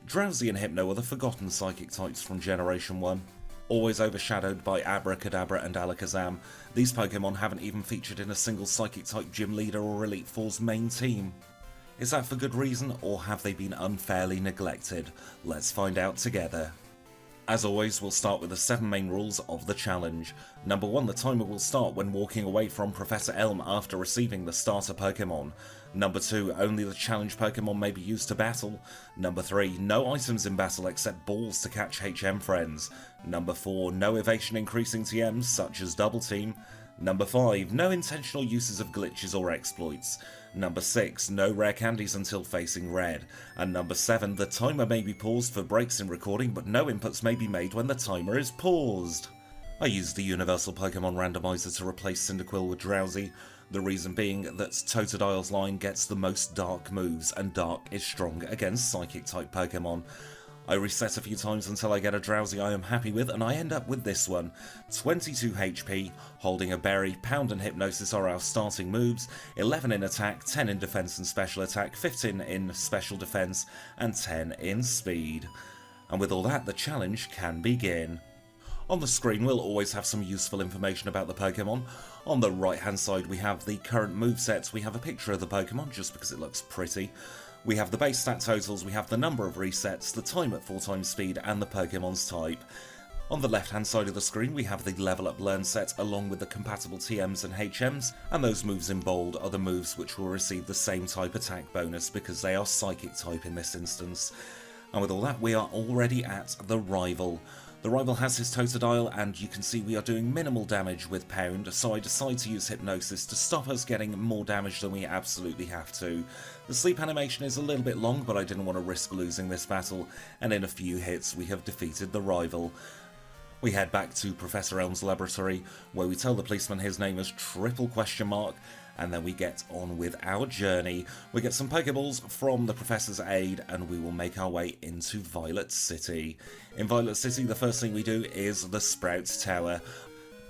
Drowsy and Hypno are the forgotten psychic types from Generation 1. Always overshadowed by Abracadabra and Alakazam, these Pokémon haven't even featured in a single psychic type gym leader or Elite Four's main team. Is that for good reason, or have they been unfairly neglected? Let's find out together. As always, we'll start with the 7 main rules of the challenge. Number 1, the timer will start when walking away from Professor Elm after receiving the starter Pokémon. Number 2, only the challenge Pokémon may be used to battle. Number 3, no items in battle except balls to catch HM friends. Number 4, no evasion increasing TMs such as Double Team. Number 5, no intentional uses of glitches or exploits. Number 6, no rare candies until facing red. And number 7, the timer may be paused for breaks in recording, but no inputs may be made when the timer is paused. I used the Universal Pokémon Randomizer to replace Cyndaquil with Drowsy, the reason being that Totodile's line gets the most Dark moves, and Dark is strong against Psychic-type Pokémon. I reset a few times until I get a Drowsy I am happy with, and I end up with this one. 22 HP, Holding a Berry, Pound and Hypnosis are our starting moves, 11 in attack, 10 in defense and special attack, 15 in special defense, and 10 in speed. And with all that, the challenge can begin. On the screen we'll always have some useful information about the Pokémon. On the right hand side we have the current movesets, we have a picture of the Pokémon just because it looks pretty. We have the base stat totals, we have the number of resets, the time at 4 times speed and the Pokémon's type. On the left hand side of the screen we have the level up learn set along with the compatible TMs and HMs, and those moves in bold are the moves which will receive the same type attack bonus because they are psychic type in this instance. And with all that we are already at the rival. The rival has his Totodile and you can see we are doing minimal damage with Pound, so I decide to use Hypnosis to stop us getting more damage than we absolutely have to. The sleep animation is a little bit long, but I didn't want to risk losing this battle, and in a few hits we have defeated the rival. We head back to Professor Elm's laboratory, where we tell the policeman his name is triple question mark, and then we get on with our journey. We get some Pokeballs from the Professor's aid, and we will make our way into Violet City. In Violet City, the first thing we do is the Sprout Tower.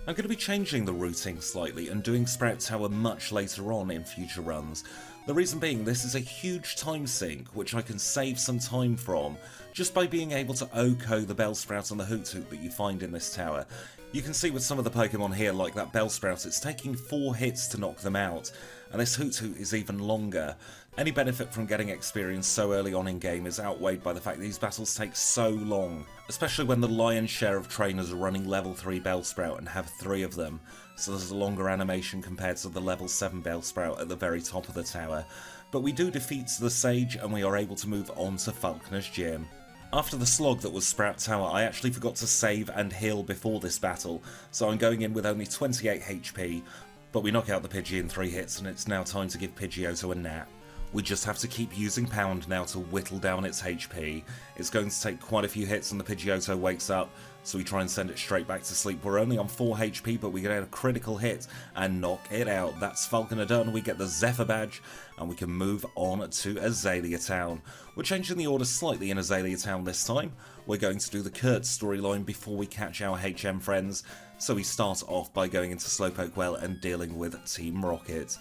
I'm going to be changing the routing slightly and doing Sprout Tower much later on in future runs. The reason being, this is a huge time sink, which I can save some time from, just by being able to OHKO the Bellsprout and the Hoothoot that you find in this tower. You can see with some of the Pokemon here, like that Bellsprout, it's taking 4 hits to knock them out, and this Hoothoot is even longer. Any benefit from getting experience so early on in game is outweighed by the fact these battles take so long, especially when the lion's share of trainers are running level 3 Bellsprout and have 3 of them, so there's a longer animation compared to the level 7 Bellsprout at the very top of the tower. But we do defeat the Sage and we are able to move on to Falconer's Gym. After the slog that was Sprout Tower, I actually forgot to save and heal before this battle, so I'm going in with only 28 HP, but we knock out the Pidgey in 3 hits and it's now time to give Pidgeotto a nap. We just have to keep using Pound now to whittle down its HP. It's going to take quite a few hits and the Pidgeotto wakes up, so we try and send it straight back to sleep. We're only on 4 HP, but we get a critical hit and knock it out. That's Falconer done, we get the Zephyr badge, and we can move on to Azalea Town. We're changing the order slightly in Azalea Town this time. We're going to do the Kurt storyline before we catch our HM friends, so we start off by going into Slowpoke Well and dealing with Team Rocket.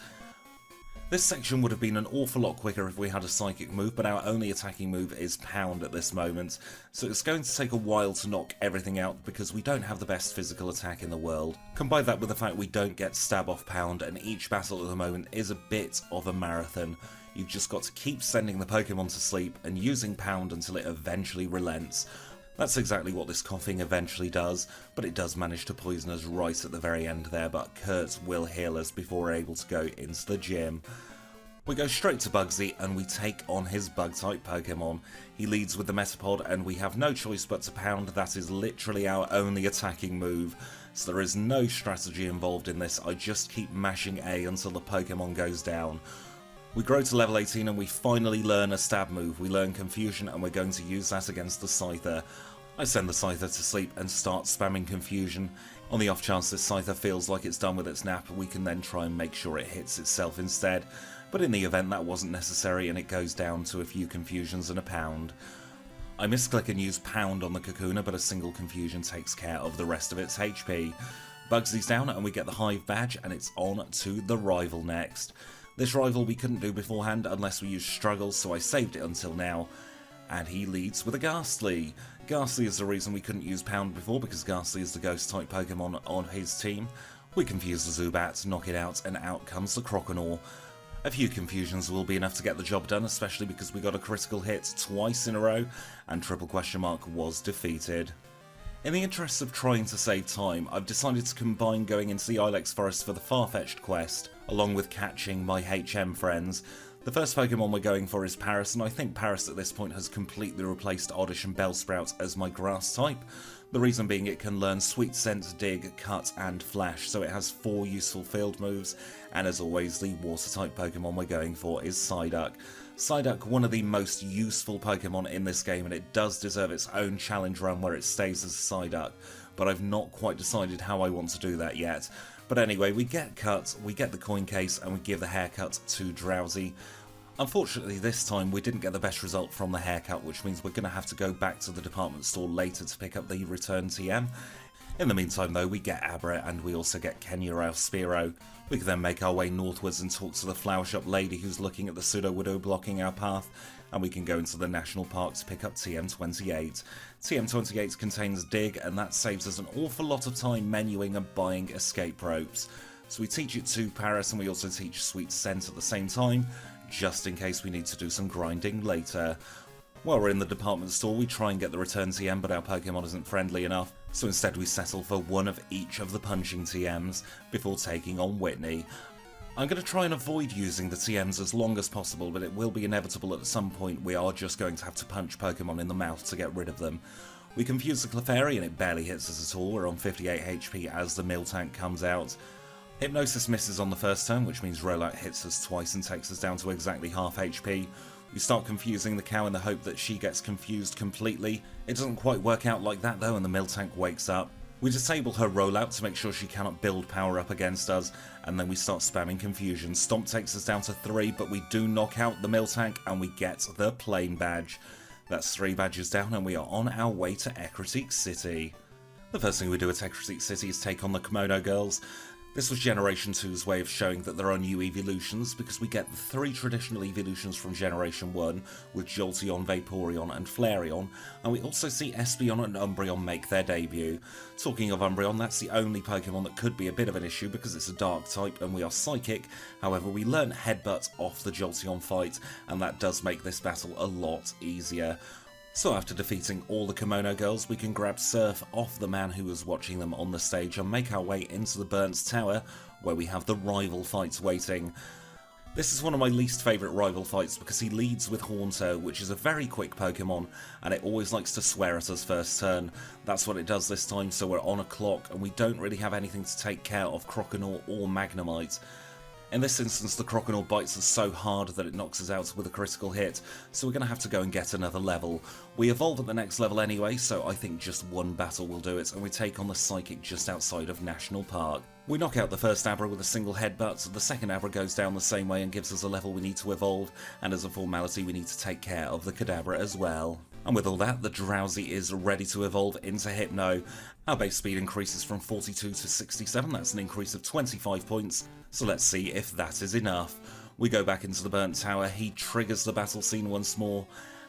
This section would have been an awful lot quicker if we had a psychic move, but our only attacking move is Pound at this moment, so it's going to take a while to knock everything out because we don't have the best physical attack in the world. Combine that with the fact we don't get stab off Pound, and each battle at the moment is a bit of a marathon. You've just got to keep sending the Pokemon to sleep and using Pound until it eventually relents. That's exactly what this coughing eventually does, but it does manage to poison us right at the very end there, but Kurt will heal us before we're able to go into the gym. We go straight to Bugsy and we take on his Bug-type Pokemon. He leads with the Metapod and we have no choice but to Pound. That is literally our only attacking move, so there is no strategy involved in this. I just keep mashing A until the Pokemon goes down. We grow to level 18 and we finally learn a stab move. We learn Confusion and we're going to use that against the Scyther. I send the Scyther to sleep and start spamming Confusion. On the off chance this Scyther feels like it's done with its nap, we can then try and make sure it hits itself instead. But in the event that wasn't necessary and it goes down to a few Confusions and a Pound. I misclick and use Pound on the Kakuna, but a single Confusion takes care of the rest of its HP. Bugsy's down and we get the Hive badge and it's on to the rival next. This rival we couldn't do beforehand unless we used Struggle, so I saved it until now. and he leads with a Ghastly. Ghastly is the reason we couldn't use Pound before, because Ghastly is the Ghost-type Pokemon on his team. We confuse the Zubat, knock it out, and out comes the Croconaw. A few confusions will be enough to get the job done, especially because we got a critical hit twice in a row, and Triple Question Mark was defeated. In the interest of trying to save time, I've decided to combine going into the Ilex Forest for the Farfetch'd quest, along with catching my HM friends. The first Pokemon we're going for is Paris, and I think Paris at this point has completely replaced Oddish and Bellsprout as my grass type. The reason being it can learn Sweet Scent, Dig, Cut and Flash, so it has 4 useful field moves, and as always the water type Pokemon we're going for is Psyduck. Psyduck, one of the most useful Pokemon in this game, and it does deserve its own challenge run where it stays as Psyduck, but I've not quite decided how I want to do that yet. But anyway, we get Cut, we get the coin case, and we give the haircut to Drowsy. Unfortunately this time we didn't get the best result from the haircut, which means we're going to have to go back to the department store later to pick up the return TM. In the meantime though, we get Abra and we also get Kenya Spiro. We can then make our way northwards and talk to the flower shop lady who's looking at the Pseudo-Widow blocking our path, and we can go into the national park to pick up TM28. TM28 contains Dig, and that saves us an awful lot of time menuing and buying escape ropes. So we teach it to Paris and we also teach Sweet Scent at the same time, just in case we need to do some grinding later. While we're in the department store, we try and get the return TM, but our Pokemon isn't friendly enough, so instead we settle for one of each of the punching TMs before taking on Whitney. I'm going to try and avoid using the TMs as long as possible, but it will be inevitable at some point we are just going to have to punch Pokemon in the mouth to get rid of them. We confuse the Clefairy and it barely hits us at all. We're on 58 HP as the Miltank comes out. Hypnosis misses on the first turn, which means Rollout hits us twice and takes us down to exactly half HP. We start confusing the cow in the hope that she gets confused completely. It doesn't quite work out like that though, and the Miltank wakes up. We disable her Rollout to make sure she cannot build power up against us, and then we start spamming confusion. Stomp takes us down to 3, but we do knock out the Miltank and we get the Plain Badge. That's 3 badges down and we are on our way to Ecruteak City. The first thing we do at Ecruteak City is take on the Kimono Girls. This was Generation 2's way of showing that there are new evolutions, because we get the 3 traditional evolutions from Generation 1 with Jolteon, Vaporeon and Flareon, and we also see Espeon and Umbreon make their debut. Talking of Umbreon, that's the only Pokemon that could be a bit of an issue because it's a Dark type and we are Psychic. However, we learn Headbutt off the Jolteon fight, and that does make this battle a lot easier. So after defeating all the Kimono Girls, we can grab Surf off the man who was watching them on the stage and make our way into the Burnt Tower, where we have the rival fights waiting. This is one of my least favourite rival fights because he leads with Haunter, which is a very quick Pokemon, and it always likes to swear at us first turn. That's what it does this time, so we're on a clock and we don't really have anything to take care of Croconaw or Magnemite. In this instance, the Croconaw bites us so hard that it knocks us out with a critical hit, so we're going to have to go and get another level. We evolve at the next level anyway, so I think just one battle will do it, and we take on the Psychic just outside of National Park. We knock out the first Abra with a single headbutt, the second Abra goes down the same way and gives us a level we need to evolve, and as a formality we need to take care of the Kadabra as well. And with all that, the Drowsy is ready to evolve into Hypno. Our base speed increases from 42 to 67, that's an increase of 25 points, so let's see if that is enough. We go back into the Burnt Tower, he triggers the battle scene once more,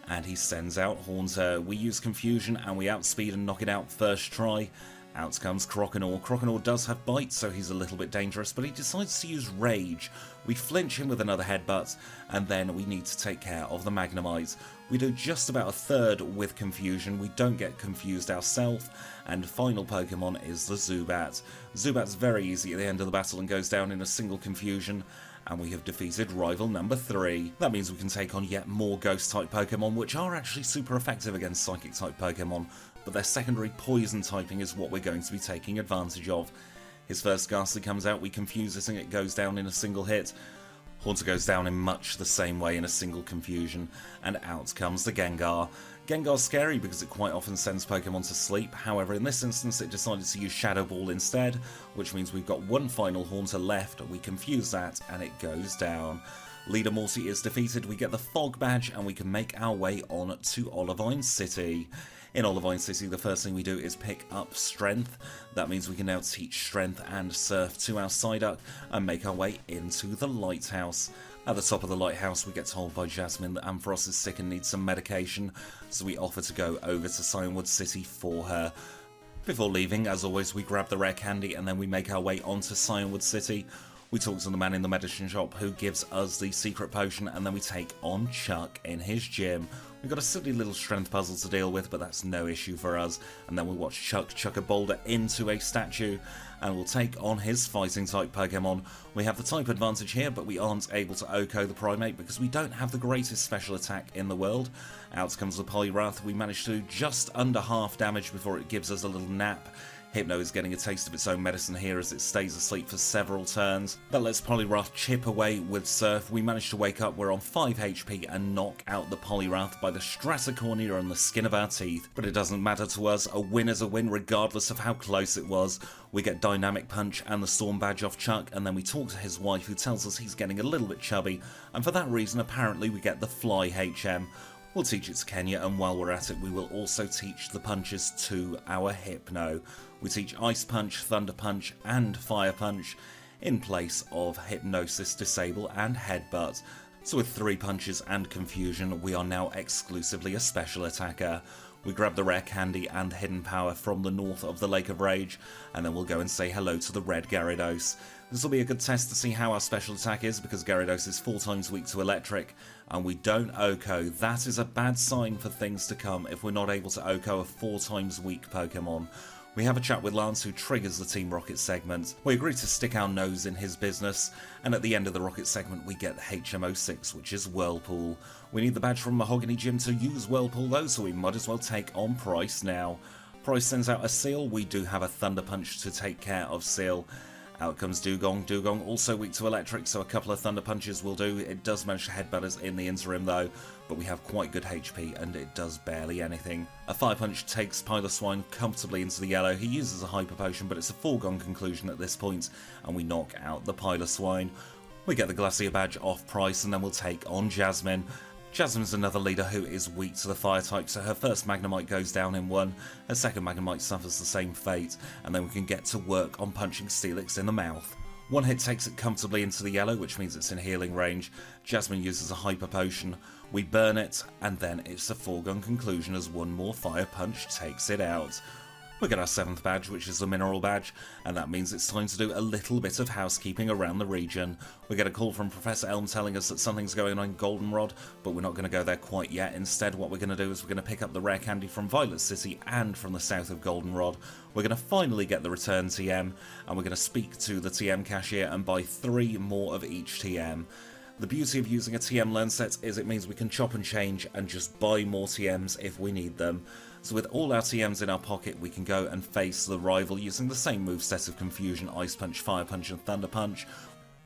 and he sends out Haunter. We use Confusion and we outspeed and knock it out first try. Out comes Croconaw. Croconaw does have Bite, so he's a little bit dangerous, but he decides to use Rage. We flinch him with another headbutt, and then we need to take care of the Magnemite. We do just about a third with Confusion, we don't get confused ourselves, and final Pokemon is the Zubat. Zubat's very easy at the end of the battle and goes down in a single Confusion, and we have defeated rival number 3. That means we can take on yet more Ghost-type Pokemon, which are actually super effective against Psychic-type Pokemon, but their secondary Poison typing is what we're going to be taking advantage of. His first Ghastly comes out, we confuse it and it goes down in a single hit. Haunter goes down in much the same way in a single Confusion, and out comes the Gengar. Gengar's scary because it quite often sends Pokemon to sleep, however in this instance it decided to use Shadow Ball instead, which means we've got one final Haunter left, we confuse that and it goes down. Leader Morty is defeated, we get the Fog Badge and we can make our way on to Olivine City. In Olivine City, the first thing we do is pick up Strength. That means we can now teach Strength and Surf to our Psyduck and make our way into the Lighthouse. At the top of the lighthouse, we get told by Jasmine that Ampharos is sick and needs some medication, so we offer to go over to Cyanwood City for her. Before leaving, as always, we grab the rare candy and then we make our way onto Cyanwood City. We talk to the man in the medicine shop who gives us the secret potion, and then we take on Chuck in his gym. We've got a silly little strength puzzle to deal with, but that's no issue for us. And then we'll watch Chuck chuck a boulder into a statue, and we'll take on his fighting type Pokemon. We have the type advantage here, but we aren't able to OHKO the Primate because we don't have the greatest special attack in the world. Out comes the Poliwrath. We manage to do just under half damage before it gives us a little nap. Hypno is getting a taste of its own medicine here as it stays asleep for several turns. That lets Poliwrath chip away with Surf. We manage to wake up, we're on 5 HP and knock out the Poliwrath by the Stratocornea on the skin of our teeth. But it doesn't matter to us, a win is a win regardless of how close it was. We get Dynamic Punch and the Storm Badge off Chuck, and then we talk to his wife who tells us he's getting a little bit chubby, and for that reason apparently we get the Fly HM. We'll teach it to Kenya, and while we're at it we will also teach the punches to our Hypno. We teach Ice Punch, Thunder Punch and Fire Punch in place of Hypnosis, Disable and Headbutt. So with 3 punches and Confusion, we are now exclusively a special attacker. We grab the rare candy and hidden power from the north of the Lake of Rage, and then we'll go and say hello to the red Gyarados. This will be a good test to see how our special attack is, because Gyarados is 4 times weak to electric, and we don't OHKO. That is a bad sign for things to come if we're not able to OHKO a 4 times weak Pokemon. We have a chat with Lance, who triggers the Team Rocket segment. We agree to stick our nose in his business, and at the end of the Rocket segment we get the HM06, which is Whirlpool. We need the badge from Mahogany Gym to use Whirlpool though, so we might as well take on Price now. Price sends out a Seal. We do have a Thunder Punch to take care of Seal. Out comes Dugong. Dugong also weak to electric, so a couple of Thunder Punches will do. It does manage to headbutt us in the interim though, but we have quite good HP and it does barely anything. A Fire Punch takes Piloswine comfortably into the yellow. He uses a Hyper Potion, but it's a foregone conclusion at this point, and we knock out the Piloswine. We get the Glacier Badge off Price, and then we'll take on Jasmine. Jasmine's another leader who is weak to the fire type, so her first Magnemite goes down in 1, her second Magnemite suffers the same fate, and then we can get to work on punching Steelix in the mouth. One hit takes it comfortably into the yellow, which means it's in healing range. Jasmine uses a Hyper Potion, we burn it, and then it's a foregone conclusion as one more Fire Punch takes it out. We get our 7th badge, which is the Mineral Badge, and that means it's time to do a little bit of housekeeping around the region. We get a call from Professor Elm telling us that something's going on in Goldenrod, but we're not going to go there quite yet. Instead, what we're going to do is we're going to pick up the rare candy from Violet City and from the south of Goldenrod. We're going to finally get the return TM, and we're going to speak to the TM cashier and buy 3 more of each TM. The beauty of using a TM learn set is it means we can chop and change and just buy more TMs if we need them. So with all our TMs in our pocket, we can go and face the rival using the same moveset of Confusion, Ice Punch, Fire Punch and Thunder Punch.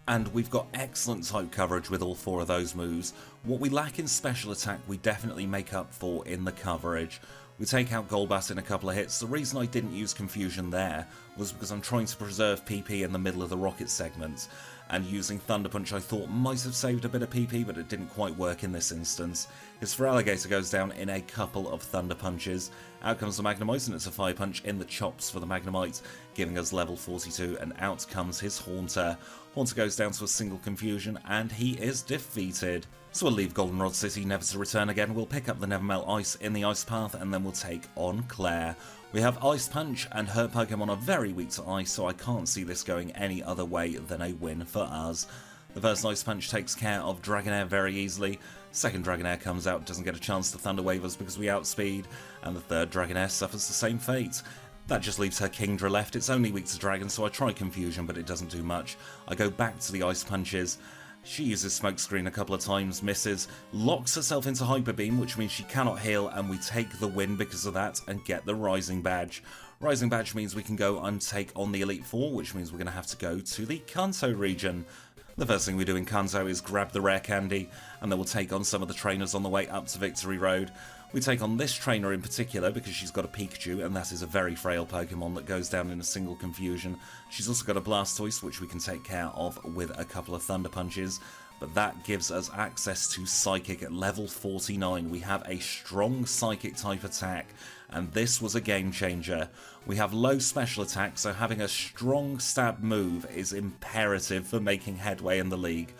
And we've got excellent type coverage with all 4 of those moves. What we lack in special attack, we definitely make up for in the coverage. We take out Golbat in a couple of hits. The reason I didn't use Confusion there was because I'm trying to preserve PP in the middle of the Rocket segment, and using Thunder Punch I thought might have saved a bit of PP, but it didn't quite work in this instance. His Feraligatr goes down in a couple of Thunder Punches. Out comes the Magnemite, and it's a Fire Punch in the chops for the Magnemite, giving us level 42, and out comes his Haunter. Haunter goes down to a single Confusion, and he is defeated. So we'll leave Goldenrod City never to return again. We'll pick up the Nevermelt Ice in the Ice Path, and then we'll take on Claire. We have Ice Punch, and her Pokemon are very weak to Ice, so I can't see this going any other way than a win for us. The first Ice Punch takes care of Dragonair very easily. Second Dragonair comes out, doesn't get a chance to Thunder Wave us because we outspeed, and the third Dragonair suffers the same fate. That just leaves her Kingdra left. It's only weak to Dragon, so I try Confusion, but it doesn't do much. I go back to the Ice Punches. She uses Smokescreen a couple of times, misses, locks herself into Hyper Beam, which means she cannot heal, and we take the win because of that and get the Rising Badge. Rising Badge means we can go and take on the Elite Four, which means we're going to have to go to the Kanto region. The first thing we do in Kanto is grab the rare candy, and then we'll take on some of the trainers on the way up to Victory Road. We take on this trainer in particular because she's got a Pikachu, and that is a very frail Pokemon that goes down in a single Confusion. She's also got a Blastoise, which we can take care of with a couple of Thunder Punches, but that gives us access to Psychic at level 49. We have a strong Psychic type attack, and this was a game changer. We have low special attack, so having a strong stab move is imperative for making headway in the league.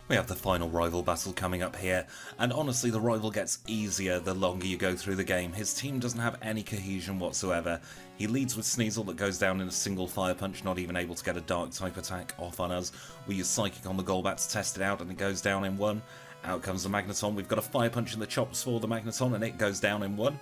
We have the final rival battle coming up here, and honestly the rival gets easier the longer you go through the game. His team doesn't have any cohesion whatsoever. He leads with Sneasel that goes down in a single fire punch, not even able to get a dark type attack off on us. We use Psychic on the Golbat to test it out and it goes down in one. Out comes the Magneton. We've got a fire punch in the chops for the Magneton and it goes down in one.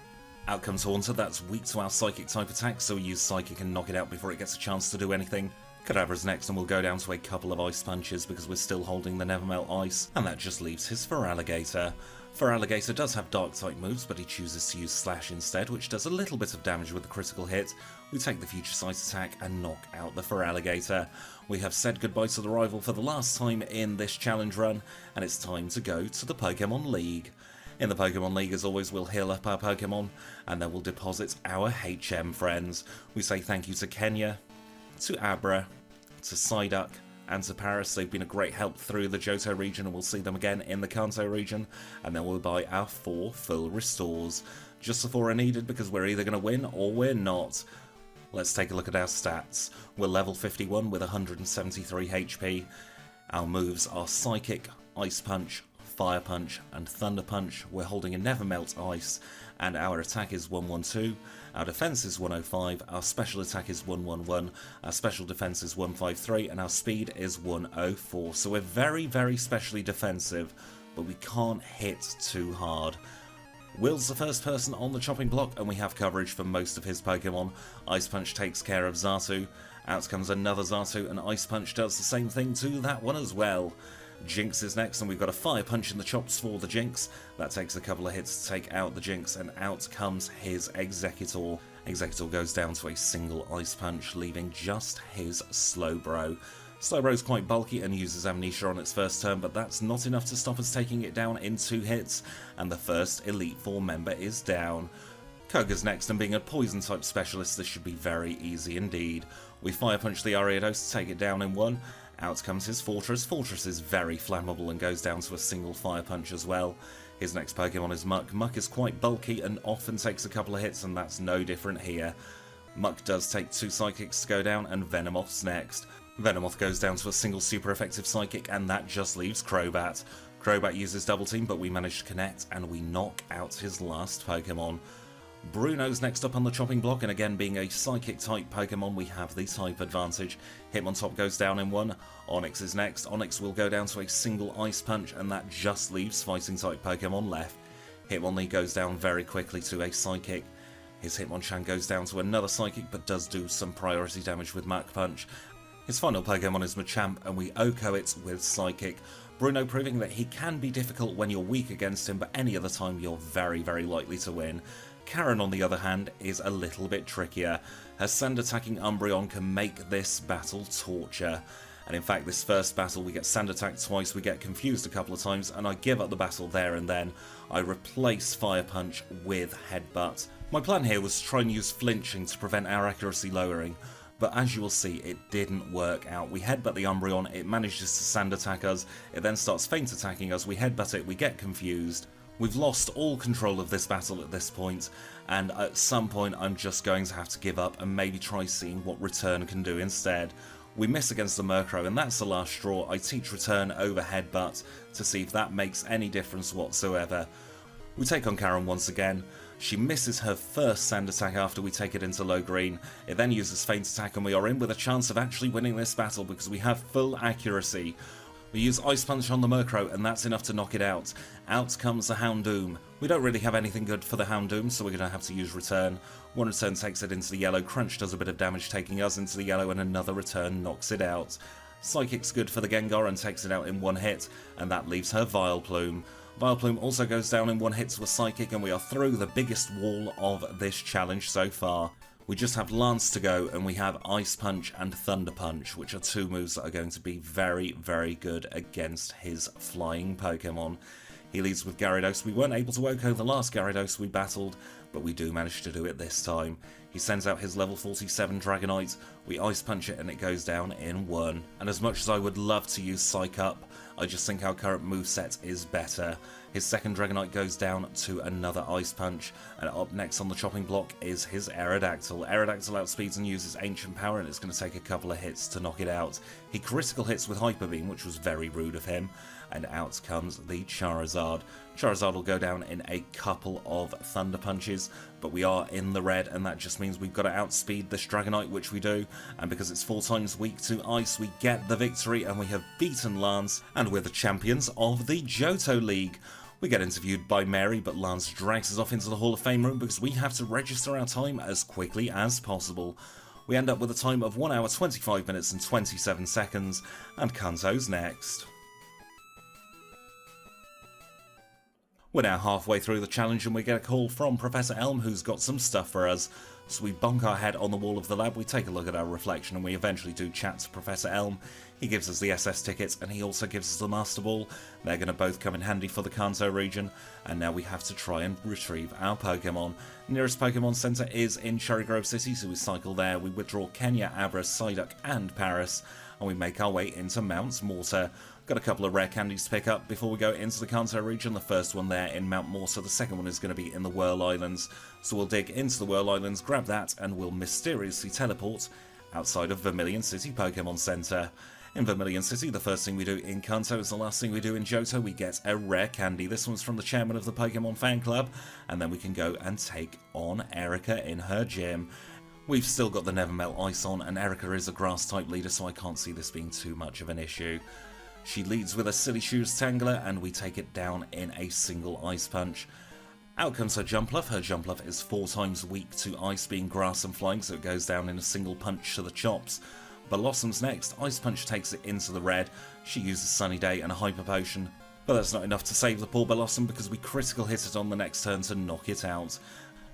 Out comes Haunter, that's weak to our Psychic type attack, so we use Psychic and knock it out before it gets a chance to do anything. Kadabra's next and we'll go down to a couple of Ice Punches because we're still holding the Nevermelt Ice, and that just leaves his Feraligatr. Feraligatr does have Dark type moves, but he chooses to use Slash instead, which does a little bit of damage with a critical hit. We take the Future Sight attack and knock out the Feraligatr. We have said goodbye to the rival for the last time in this challenge run, and it's time to go to the Pokémon League. In the Pokémon League, as always, we'll heal up our Pokémon, and then we'll deposit our HM friends. We say thank you to Kenya, to Abra, to Psyduck, and to Paris. They've been a great help through the Johto region, and we'll see them again in the Kanto region, and then we'll buy our 4 full restores. Just the 4 are needed because we're either going to win or we're not. Let's take a look at our stats. We're level 51 with 173 HP. Our moves are Psychic, Ice Punch, Fire Punch and Thunder Punch. We're holding a Nevermelt Ice, and our attack is 112, our defense is 105, our special attack is 111, our special defense is 153, and our speed is 104. So we're very, very specially defensive, but we can't hit too hard. Will's the first person on the chopping block, and we have coverage for most of his Pokemon. Ice Punch takes care of Xatu. Out comes another Xatu, and Ice Punch does the same thing to that one as well. Jinx is next, and we've got a Fire Punch in the chops for the Jinx. That takes a couple of hits to take out the Jinx, and out comes his Executor. Executor goes down to a single Ice Punch, leaving just his Slowbro. Slowbro's quite bulky and uses Amnesia on its first turn, but that's not enough to stop us taking it down in 2 hits, and the first Elite Four member is down. Koga's next, and being a Poison type specialist, this should be very easy indeed. We Fire Punch the Ariados to take it down in 1. Out comes his Fortress. Fortress is very flammable and goes down to a single Fire Punch as well. His next Pokemon is Muck. Muck is quite bulky and often takes a couple of hits, and that's no different here. Muck does take 2 Psychics to go down, and Venomoth's next. Venomoth goes down to a single super effective Psychic, and that just leaves Crobat. Crobat uses Double Team, but we manage to connect, and we knock out his last Pokemon. Bruno's next up on the chopping block, and again being a Psychic type Pokemon, we have the type advantage. Hitmontop goes down in 1, Onix is next. Onix will go down to a single Ice Punch, and that just leaves Fighting type Pokemon left. Hitmonlee goes down very quickly to a Psychic. His Hitmonchan goes down to another Psychic, but does do some priority damage with Mach Punch. His final Pokemon is Machamp, and we OHKO it with Psychic. Bruno proving that he can be difficult when you're weak against him, but any other time you're very, very likely to win. Karen, on the other hand, is a little bit trickier. Her sand-attacking Umbreon can make this battle torture. And in fact, this first battle, we get sand-attacked twice, we get confused a couple of times, and I give up the battle there and then. I replace Fire Punch with Headbutt. My plan here was to try and use flinching to prevent our accuracy lowering, but as you will see, it didn't work out. We headbutt the Umbreon, it manages to sand-attack us, it then starts feint-attacking us, we headbutt it, we get confused. We've lost all control of this battle at this point, and at some point I'm just going to have to give up and maybe try seeing what Return can do instead. We miss against the Murkrow, and that's the last straw. I teach Return over Headbutt to see if that makes any difference whatsoever. We take on Karen once again. She misses her first sand attack after we take it into low green. It then uses Feint Attack, and we are in with a chance of actually winning this battle because we have full accuracy. We use Ice Punch on the Murkrow, and that's enough to knock it out. Out comes the Houndoom. We don't really have anything good for the Houndoom, so we're going to have to use Return. One Return takes it into the yellow, Crunch does a bit of damage taking us into the yellow, and another Return knocks it out. Psychic's good for the Gengar and takes it out in 1 hit, and that leaves her Vileplume. Vileplume also goes down in 1 hit to a Psychic, and we are through the biggest wall of this challenge so far. We just have Lance to go, and we have Ice Punch and Thunder Punch, which are 2 moves that are going to be very, very good against his flying Pokemon. He leads with Gyarados. We weren't able to OHKO the last Gyarados we battled, but we do manage to do it this time. He sends out his level 47 Dragonite, we Ice Punch it and it goes down in 1. And as much as I would love to use Psych Up, I just think our current moveset is better. His second Dragonite goes down to another Ice Punch, and up next on the chopping block is his Aerodactyl. Aerodactyl outspeeds and uses Ancient Power, and it's going to take a couple of hits to knock it out. He critical hits with Hyper Beam, which was very rude of him, and out comes the Charizard. Charizard will go down in a couple of Thunder Punches, but we are in the red, and that just means we've got to outspeed this Dragonite, which we do, and because it's 4 times weak to Ice, we get the victory, and we have beaten Lance, and we're the champions of the Johto League. We get interviewed by Mary, but Lance drags us off into the Hall of Fame room because we have to register our time as quickly as possible. We end up with a time of 1 hour 25 minutes and 27 seconds, and Kanto's next. We're now halfway through the challenge and we get a call from Professor Elm, who's got some stuff for us. So we bonk our head on the wall of the lab, we take a look at our reflection, and we eventually do chat to Professor Elm. He gives us the SS tickets and he also gives us the Master Ball. They're going to both come in handy for the Kanto region, and now we have to try and retrieve our Pokemon. Nearest Pokemon Center is in Cherry Grove City, so we cycle there, we withdraw Kenya, Abra, Psyduck and Paris, and we make our way into Mount Mortar. Got a couple of rare candies to pick up before we go into the Kanto region. The first one there in Mount Mortar, the second one is going to be in the Whirl Islands. So we'll dig into the Whirl Islands, grab that, and we'll mysteriously teleport outside of Vermilion City Pokemon Center. In Vermilion City, the first thing we do in Kanto is the last thing we do in Johto. We get a rare candy. This one's from the chairman of the Pokemon fan club, and then we can go and take on Erica in her gym. We've still got the Nevermelt Ice on, and Erica is a grass-type leader, so I can't see this being too much of an issue. She leads with a Silly Shoes Tangler, and we take it down in a single Ice Punch. Out comes her Jumpluff. Her Jumpluff is 4 times weak to Ice, being grass and flying, so it goes down in a single punch to the chops. Blossom's next. Ice Punch takes it into the red. She uses Sunny Day and a Hyper Potion, but that's not enough to save the poor Blossom because we critical hit it on the next turn to knock it out.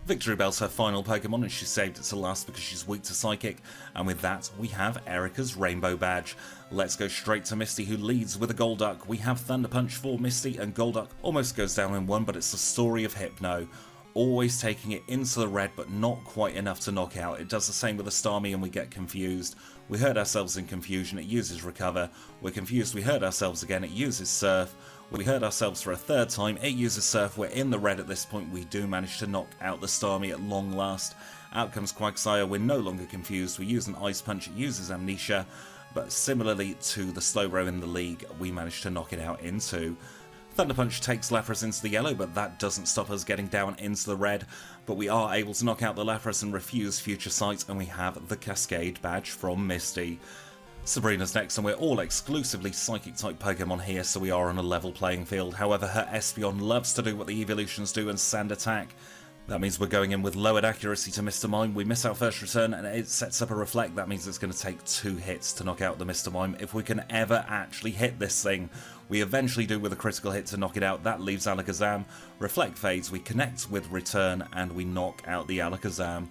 Victory Bell's her final Pokemon, and she saved it to last because she's weak to Psychic, and with that we have Erica's Rainbow Badge. Let's go straight to Misty, who leads with a Golduck. We have Thunder Punch for Misty, and Golduck almost goes down in one, but it's the story of Hypno. Always taking it into the red, but not quite enough to knock out. It does the same with a Starmie, and we get confused. We hurt ourselves in confusion, it uses Recover. We're confused, we hurt ourselves again, it uses Surf. We hurt ourselves for a third time, it uses Surf. We're in the red at this point. We do manage to knock out the Starmie at long last. Out comes Quagsire, we're no longer confused. We use an Ice Punch, it uses Amnesia, but similarly to the Slowbro in the league, we managed to knock it out in 2. Thunder Punch takes Lapras into the yellow, but that doesn't stop us getting down into the red. But we are able to knock out the Lapras and refuse Future Sight, and we have the Cascade Badge from Misty. Sabrina's next, and we're all exclusively Psychic-type Pokemon here, so we are on a level playing field. However, her Espeon loves to do what the evolutions do and Sand Attack. That means we're going in with lowered accuracy to Mr. Mime. We miss our first return and it sets up a Reflect. That means it's going to take 2 hits to knock out the Mr. Mime. If we can ever actually hit this thing, we eventually do with a critical hit to knock it out. That leaves Alakazam. Reflect fades, we connect with Return, and we knock out the Alakazam.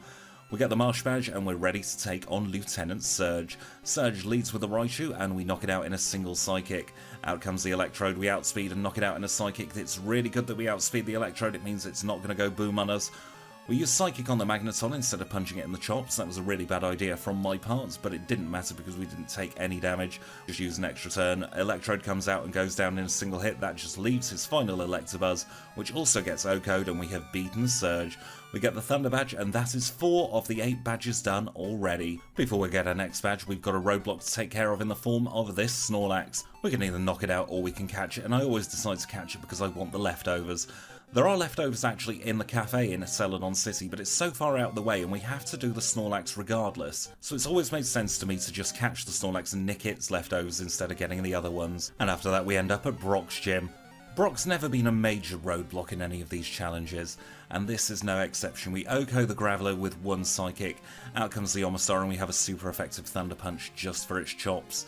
We get the Marsh Badge, and we're ready to take on Lieutenant Surge. Surge leads with the Raichu, and we knock it out in a single Psychic. Out comes the Electrode, we outspeed and knock it out in a Psychic. It's really good that we outspeed the Electrode, it means it's not going to go boom on us. We use Psychic on the Magneton instead of punching it in the chops. That was a really bad idea from my part, but it didn't matter because we didn't take any damage. Just use an extra turn. Electrode comes out and goes down in a single hit. That just leaves his final Electabuzz, which also gets OHKO'd, and we have beaten Surge. We get the Thunder Badge, and that is 4 of the 8 badges done already. Before we get our next badge, we've got a roadblock to take care of in the form of this Snorlax. We can either knock it out or we can catch it, and I always decide to catch it because I want the leftovers. There are leftovers actually in the cafe in Celadon City, but it's so far out of the way and we have to do the Snorlax regardless. So it's always made sense to me to just catch the Snorlax and nick its leftovers instead of getting the other ones. And after that we end up at Brock's gym. Brock's never been a major roadblock in any of these challenges, and this is no exception. We OHKO the Graveler with 1 Psychic, out comes the Omastar, and we have a super effective Thunder Punch just for its chops.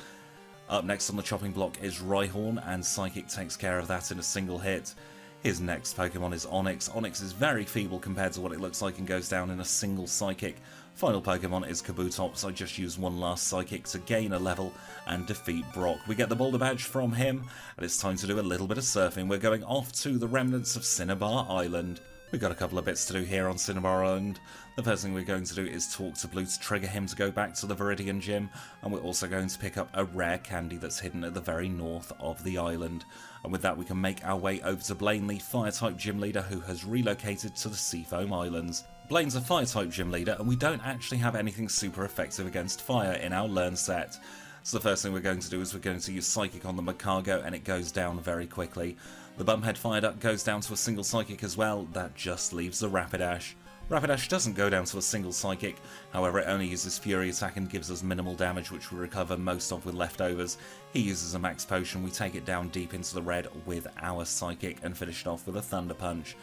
Up next on the chopping block is Rhyhorn, and Psychic takes care of that in a single hit. His next Pokemon is Onix. Onix is very feeble compared to what it looks like and goes down in a single Psychic. Final Pokemon is Kabutops. I just use 1 last Psychic to gain a level and defeat Brock. We get the Boulder Badge from him, and it's time to do a little bit of surfing. We're going off to the remnants of Cinnabar Island. We've got a couple of bits to do here on Cinnabar Island. The first thing we're going to do is talk to Blue to trigger him to go back to the Viridian Gym, and we're also going to pick up a rare candy that's hidden at the very north of the island. And with that we can make our way over to Blaine, the Fire-type gym leader who has relocated to the Seafoam Islands. Blaine's a Fire-type gym leader, and we don't actually have anything super effective against fire in our learn set. So the first thing we're going to do is we're going to use Psychic on the Magcargo, and it goes down very quickly. The Bumphead fired up goes down to a single Psychic as well. That just leaves the Rapidash. Rapidash doesn't go down to a single Psychic, however it only uses Fury Attack and gives us minimal damage, which we recover most of with leftovers. He uses a Max Potion, we take it down deep into the red with our Psychic and finish it off with a Thunder Punch.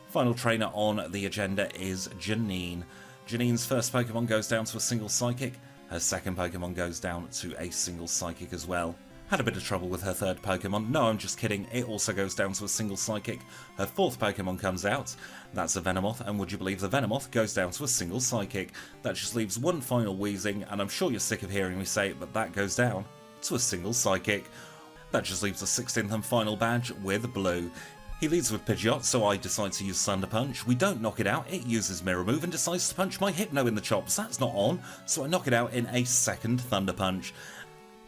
Final trainer on the agenda is Janine. Janine's first Pokemon goes down to a single Psychic, her second Pokemon goes down to a single Psychic as well. Had a bit of trouble with her third Pokemon. No, I'm just kidding. It also goes down to a single Psychic. Her fourth Pokemon comes out. That's a Venomoth, and would you believe the Venomoth goes down to a single Psychic. That just leaves one final Weezing, and I'm sure you're sick of hearing me say it, but that goes down to a single Psychic. That just leaves the 16th and final badge with Blue. He leads with Pidgeot, so I decide to use Thunder Punch. We don't knock it out, it uses Mirror Move and decides to punch my Hypno in the chops. That's not on, so I knock it out in a second Thunder Punch.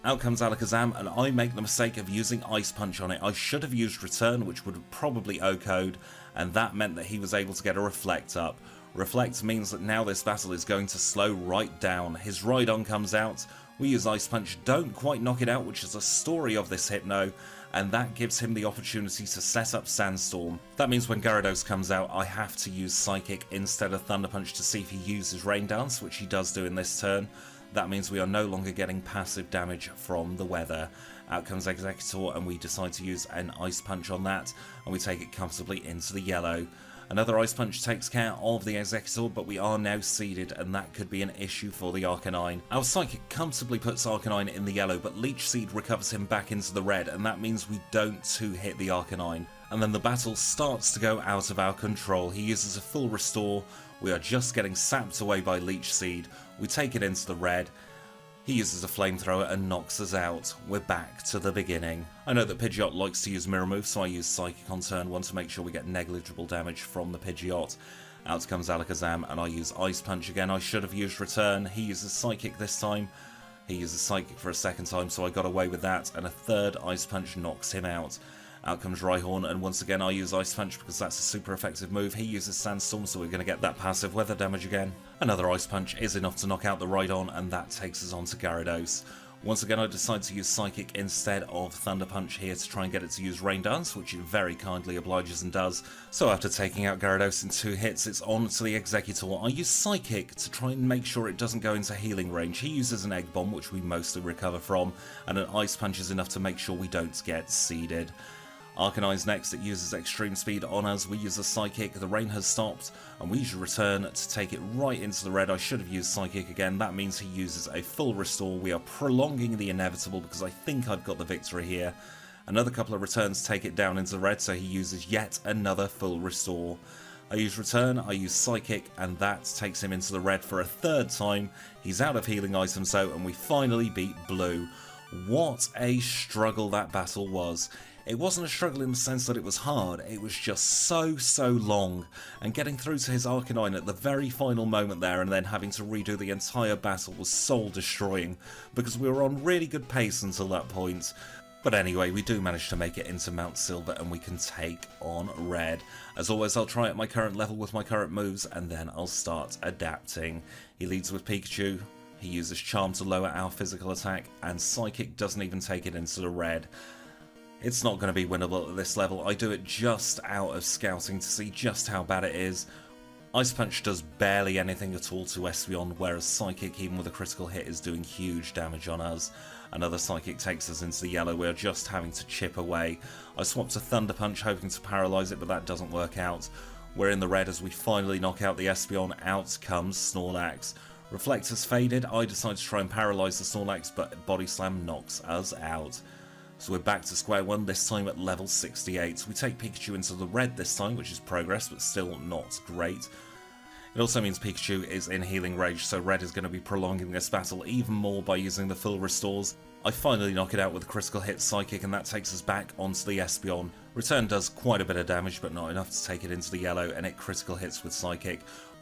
Out comes Alakazam, and I make the mistake of using Ice Punch on it. I should have used Return, which would have probably O-code, and that meant that he was able to get a Reflect up. Reflect means that now this battle is going to slow right down. His Rhydon comes out, we use Ice Punch, don't quite knock it out, which is a story of this Hypno, and that gives him the opportunity to set up Sandstorm. That means when Gyarados comes out, I have to use Psychic instead of Thunder Punch to see if he uses Rain Dance, which he does do in this turn. That means we are no longer getting passive damage from the weather. Out comes Executor, and we decide to use an Ice Punch on that, and we take it comfortably into the yellow. Another Ice Punch takes care of the Executor, but we are now seeded, and that could be an issue for the Arcanine. Our Psychic comfortably puts Arcanine in the yellow, but Leech Seed recovers him back into the red, and that means we don't two-hit the Arcanine. And then the battle starts to go out of our control. He uses a full restore. We are just getting sapped away by Leech Seed. We take it into the red. He uses a flamethrower and knocks us out. We're back to the beginning. I know that Pidgeot likes to use Mirror Move, so I use Psychic on turn 1 to make sure we get negligible damage from the Pidgeot. Out comes Alakazam, and I use Ice Punch again. I should have used Return. He uses Psychic this time. He uses Psychic for a second time, so I got away with that, and a third Ice Punch knocks him out. Out comes Rhyhorn, and once again I use Ice Punch because that's a super effective move. He uses Sandstorm, so we're going to get that passive weather damage again. Another Ice Punch is enough to knock out the Rhydon, and that takes us on to Gyarados. Once again I decide to use Psychic instead of Thunder Punch here to try and get it to use Rain Dance, which it very kindly obliges and does. So after taking out Gyarados in 2 hits, it's on to the Executor. I use Psychic to try and make sure it doesn't go into healing range. He uses an Egg Bomb, which we mostly recover from, and an Ice Punch is enough to make sure we don't get seeded. Arcanine's next, it uses extreme speed on us, we use a Psychic, the rain has stopped, and we use Return to take it right into the red. I should have used Psychic again, that means he uses a full restore. We are prolonging the inevitable because I think I've got the victory here. Another couple of returns take it down into the red, so he uses yet another full restore. I use Return, I use Psychic, and that takes him into the red for a third time. He's out of healing items though, and we finally beat Blue. What a struggle that battle was. It wasn't a struggle in the sense that it was hard, it was just so long, and getting through to his Arcanine at the very final moment there and then having to redo the entire battle was soul destroying, because we were on really good pace until that point. But anyway, we do manage to make it into Mount Silver and we can take on Red. As always, I'll try at my current level with my current moves and then I'll start adapting. He leads with Pikachu, he uses Charm to lower our physical attack, and Psychic doesn't even take it into the red. It's not going to be winnable at this level. I do it just out of scouting to see just how bad it is. Ice Punch does barely anything at all to Espeon, whereas Psychic, even with a critical hit, is doing huge damage on us. Another Psychic takes us into the yellow. We are just having to chip away. I swapped to Thunder Punch, hoping to paralyse it, but that doesn't work out. We're in the red as we finally knock out the Espeon. Out comes Snorlax. Reflect has faded. I decide to try and paralyse the Snorlax, but Body Slam knocks us out. So we're back to square one, this time at level 68. We take Pikachu into the red this time, which is progress, but still not great. It also means Pikachu is in healing rage, so red is going to be prolonging this battle even more by using the full restores. I finally knock it out with a critical hit Psychic, and that takes us back onto the Espeon. Return does quite a bit of damage, but not enough to take it into the yellow, and it critical hits with Psychic.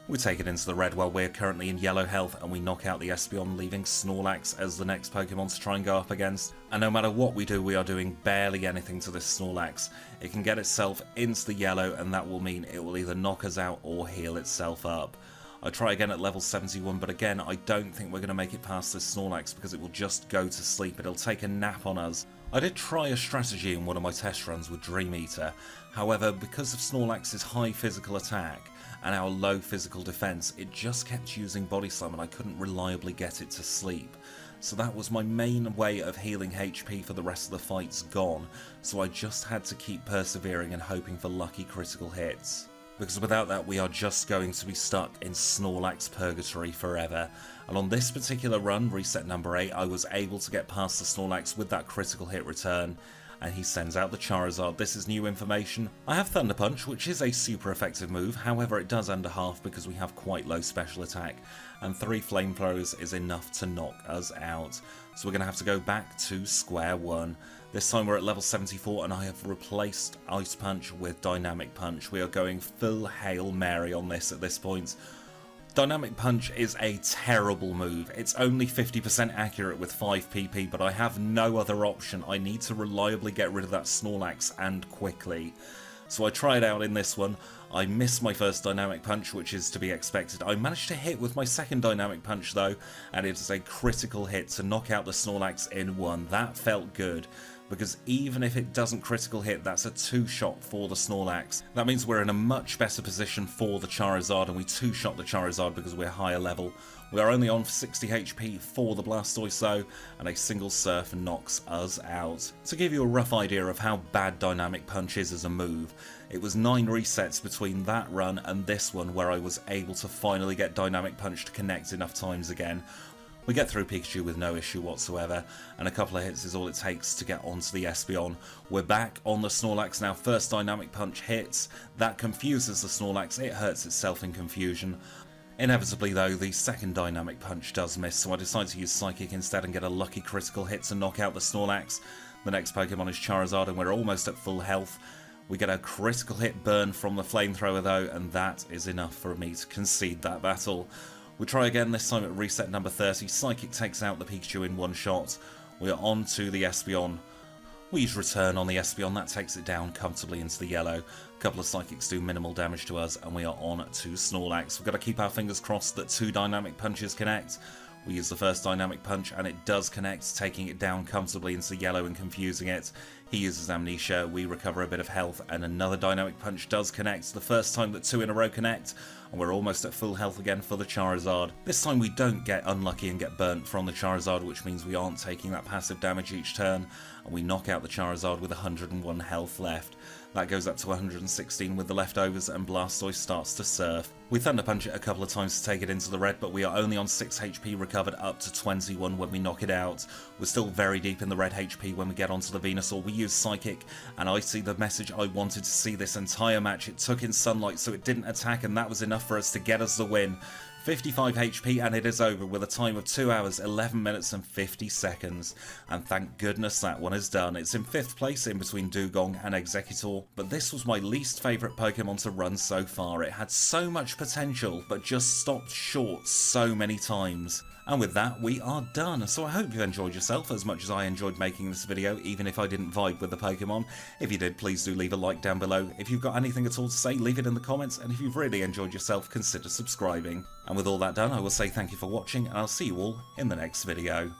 We take it into the red while we're currently in yellow health, and we knock out the Espeon, leaving Snorlax as the next Pokemon to try and go up against. And no matter what we do, we are doing barely anything to this Snorlax. It can get itself into the yellow, and that will mean it will either knock us out or heal itself up. I try again at level 71, but again, I don't think we're going to make it past this Snorlax because it will just go to sleep. It'll take a nap on us. I did try a strategy in one of my test runs with Dream Eater. However, because of Snorlax's high physical attack and our low physical defense, it just kept using Body Slam and I couldn't reliably get it to sleep. So that was my main way of healing HP for the rest of the fights gone, so I just had to keep persevering and hoping for lucky critical hits. Because without that we are just going to be stuck in Snorlax purgatory forever. And on this particular run, reset number 8, I was able to get past the Snorlax with that critical hit return, and he sends out the Charizard. This is new information. I have Thunder Punch, which is a super effective move, however it does under half because we have quite low special attack, and 3 Flamethrowers is enough to knock us out. So we're going to have to go back to square one. This time we're at level 74 and I have replaced Ice Punch with Dynamic Punch. We are going full Hail Mary on this at this point. Dynamic Punch is a terrible move. It's only 50% accurate with 5 PP, but I have no other option. I need to reliably get rid of that Snorlax, and quickly. So I tried out in this one. I missed my first Dynamic Punch, which is to be expected. I managed to hit with my second Dynamic Punch though, and it is a critical hit to knock out the Snorlax in one. That felt good, because even if it doesn't critical hit, that's a 2-shot for the Snorlax. That means we're in a much better position for the Charizard, and we 2-shot the Charizard because we're higher level. We are only on 60 HP for the Blastoise though, and a single Surf knocks us out. To give you a rough idea of how bad Dynamic Punch is as a move, it was 9 resets between that run and this one where I was able to finally get Dynamic Punch to connect enough times again. We get through Pikachu with no issue whatsoever, and a couple of hits is all it takes to get onto the Espeon. We're back on the Snorlax now. First Dynamic Punch hits, that confuses the Snorlax, it hurts itself in confusion. Inevitably though, the second Dynamic Punch does miss, so I decide to use Psychic instead and get a lucky critical hit to knock out the Snorlax. The next Pokemon is Charizard and we're almost at full health. We get a critical hit burn from the Flamethrower though, and that is enough for me to concede that battle. We try again, this time at reset number 30. Psychic takes out the Pikachu in one shot. We are on to the Espeon. We use Return on the Espeon, that takes it down comfortably into the yellow. A couple of Psychics do minimal damage to us, and we are on to Snorlax. We've got to keep our fingers crossed that 2 Dynamic Punches connect. We use the first Dynamic Punch and it does connect, taking it down comfortably into the yellow and confusing it. He uses Amnesia, we recover a bit of health, and another Dynamic Punch does connect, the first time that 2 in a row connect, and we're almost at full health again for the Charizard. This time we don't get unlucky and get burnt from the Charizard, which means we aren't taking that passive damage each turn, and we knock out the Charizard with 101 health left. That goes up to 116 with the leftovers, and Blastoise starts to surf. We Thunder Punch it a couple of times to take it into the red, but we are only on 6 HP recovered up to 21 when we knock it out. We're still very deep in the red HP when we get onto the Venusaur. We use Psychic, and I see the message I wanted to see this entire match. It took in Sunlight, so it didn't attack, and that was enough for us to get us the win. 55 HP and it is over with a time of 2 hours, 11 minutes and 50 seconds. And thank goodness that one is done. It's in 5th place in between Dugong and Executor, but this was my least favourite Pokemon to run so far. It had so much potential, but just stopped short so many times. And with that, we are done. So I hope you enjoyed yourself as much as I enjoyed making this video, even if I didn't vibe with the Pokemon. If you did, please do leave a like down below. If you've got anything at all to say, leave it in the comments. And if you've really enjoyed yourself, consider subscribing. And with all that done, I will say thank you for watching, and I'll see you all in the next video.